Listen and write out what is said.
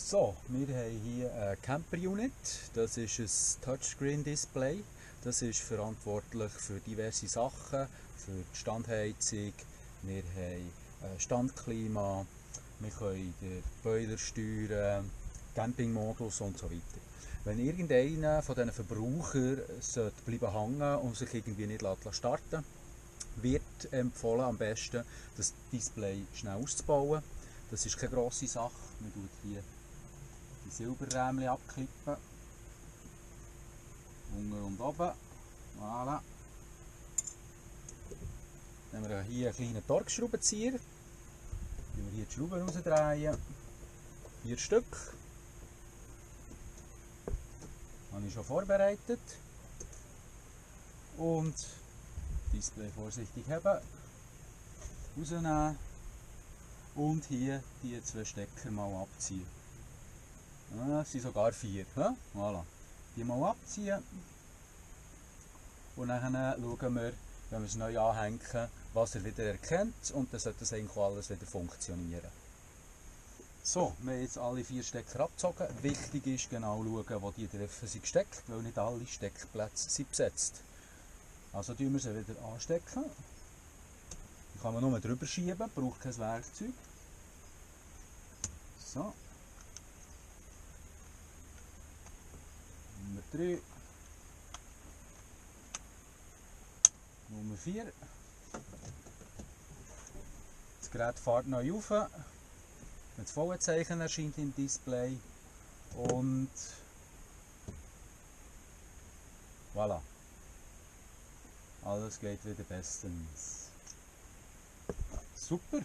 So, wir haben hier ein Camper Unit. Das ist ein Touchscreen Display. Das ist verantwortlich für diverse Sachen, für die Standheizung. Wir haben Standklima, wir können den Boiler steuern, Campingmodus und so weiter. Wenn irgendeiner von diesen Verbrauchern bleiben hängen und sich irgendwie nicht starten lässt, wird empfohlen, am besten das Display schnell auszubauen. Das ist keine grosse Sache. Man tut hier die Silberrähmchen abklippen. Unten und oben. Voilà. Dann haben wir hier einen kleinen Torx-Schraubenzieher. Dann wir hier die Schrauben rausdrehen. 4 Stück. Das habe ich schon vorbereitet. Und das Display vorsichtig heben. Rausnehmen. Und hier die 2 Stecker mal abziehen. Es sind sogar 4. Voilà. Die mal abziehen. Und dann schauen wir, wenn wir es neu anhängen, was er wieder erkennt. Und dann sollte das eigentlich alles wieder funktionieren. So, wir haben jetzt alle 4 Stecker abgezogen. Wichtig ist genau schauen, wo die Treffer sind gesteckt, weil nicht alle Steckplätze sind besetzt. Also tun wir sie wieder anstecken. Die kann man nur drüber schieben, braucht kein Werkzeug. So. Nummer 3. Nummer 4. Das Gerät fährt neu auf. Das volle Zeichen erscheint im Display. Und voilà. Alles geht wieder bestens. Super!